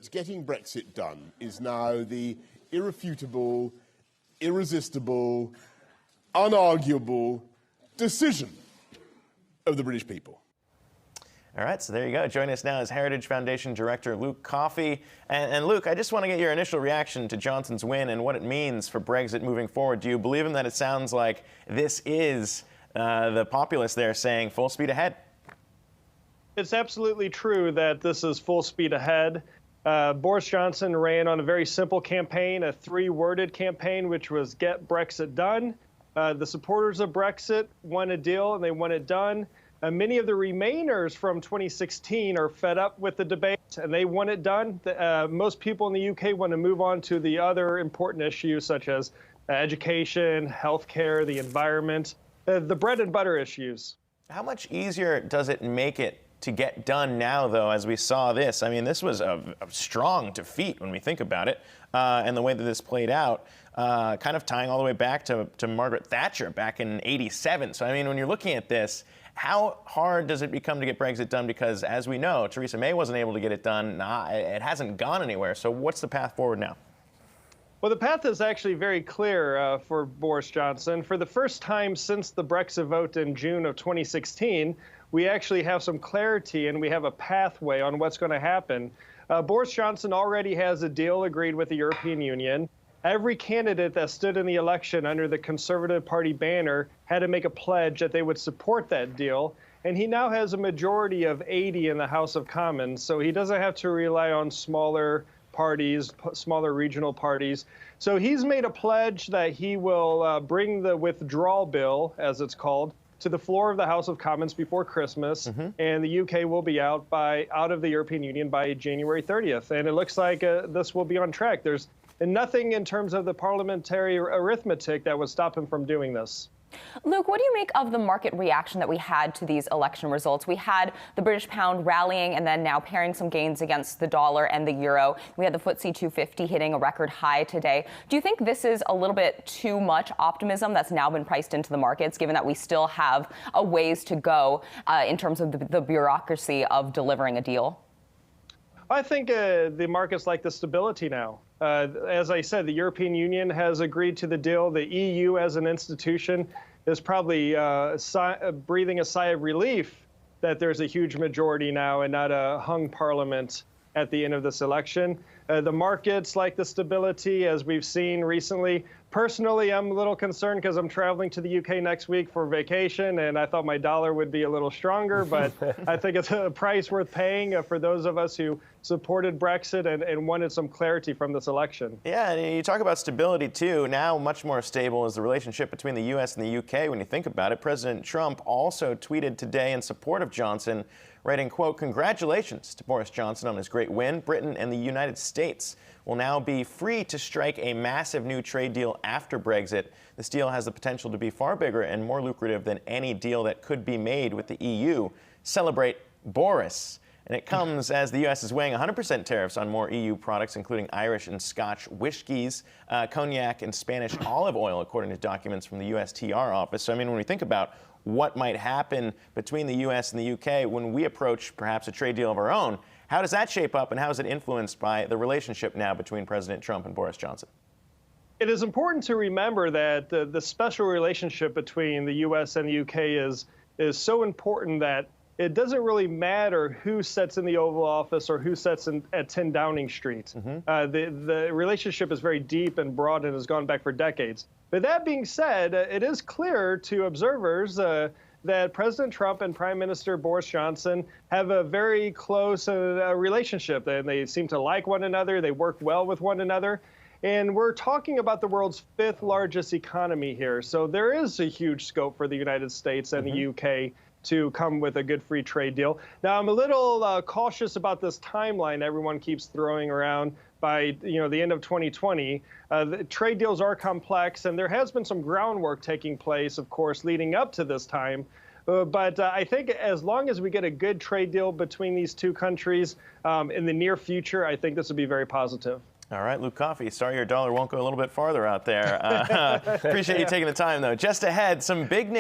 Getting Brexit done is now the irrefutable, irresistible, unarguable decision of the British people. All right, so there you go. Joining us now is Heritage Foundation Director Luke Coffey. And Luke, I just want to get your initial reaction to Johnson's win and what it means for Brexit moving forward. Do you believe in that it sounds like this is the populace there saying full speed ahead? It's absolutely true that this is full speed ahead. Boris Johnson ran on a very simple campaign, a three-worded campaign, which was get Brexit done. The supporters of Brexit want a deal and they want it done. Many of the remainers from 2016 are fed up with the debate and they want it done. Most people in the UK want to move on to the other important issues such as education, healthcare, the environment, the bread and butter issues. How much easier does it make it to get done now, though, as we saw this? I mean, this was a strong defeat when we think about it, and the way that this played out, kind of tying all the way back to Margaret Thatcher back in '87. So, I mean, when you're looking at this, how hard does it become to get Brexit done? Because, as we know, Theresa May wasn't able to get it done. It hasn't gone anywhere. So what's the path forward now? Well, the path is actually very clear for Boris Johnson. For the first time since the Brexit vote in June of 2016, we actually have some clarity and we have a pathway on what's going to happen. Boris Johnson already has a deal agreed with the European Union. Every candidate that stood in the election under the Conservative Party banner had to make a pledge that they would support that deal. And he now has a majority of 80 in the House of Commons, so he doesn't have to rely on smaller parties, smaller regional parties. So he's made a pledge that he will bring the withdrawal bill, as it's called, to the floor of the House of Commons before Christmas, and the UK will be out of the European Union by January 30th. And it looks like this will be on track. There's nothing in terms of the parliamentary arithmetic that would stop him from doing this. Luke, what do you make of the market reaction that we had to these election results? We had the British pound rallying and then now pairing some gains against the dollar and the euro. We had the FTSE 250 hitting a record high today. Do you think this is a little bit too much optimism that's now been priced into the markets, given that we still have a ways to go in terms of the bureaucracy of delivering a deal? I think the markets like the stability now. As I said, the European Union has agreed to the deal. The EU as an institution is probably breathing a sigh of relief that there's a huge majority now and not a hung parliament at the end of this election. The markets like the stability, as we've seen recently. Personally, I'm a little concerned because I'm traveling to the UK next week for vacation, and I thought my dollar would be a little stronger, but I think it's a price worth paying for those of us who supported Brexit and wanted some clarity from this election. Yeah, and you talk about stability, too. Now much more stable is the relationship between the U.S. and the UK when you think about it. President Trump also tweeted today in support of Johnson, writing, quote, "Congratulations to Boris Johnson on his great win. Britain and the United States will now be free to strike a massive new trade deal after Brexit. This deal has the potential to be far bigger and more lucrative than any deal that could be made with the EU. Celebrate Boris." And it comes as the U.S. is weighing 100% tariffs on more EU products, including Irish and Scotch whiskies, cognac, and Spanish olive oil, according to documents from the USTR office. So, I mean, when we think about what might happen between the U.S. and the U.K. when we approach perhaps a trade deal of our own, how does that shape up, and how is it influenced by the relationship now between President Trump and Boris Johnson? It is important to remember that the special relationship between the U.S. and the U.K. is so important that it doesn't really matter who sits in the Oval Office or who sits at 10 Downing Street. The relationship is very deep and broad and has gone back for decades. But that being said, it is clear to observers that President Trump and Prime Minister Boris Johnson have a very close relationship. They seem to like one another. They work well with one another. And we're talking about the world's 5th largest economy here. So there is a huge scope for the United States and the UK to come with a good free trade deal. Now, I'm a little cautious about this timeline everyone keeps throwing around by the end of 2020. The trade deals are complex, and there has been some groundwork taking place, of course, leading up to this time. But I think as long as we get a good trade deal between these two countries in the near future, I think this will be very positive. All right, Luke Coffey, sorry your dollar won't go a little bit farther out there. Appreciate you taking the time, though. Just ahead, some big names.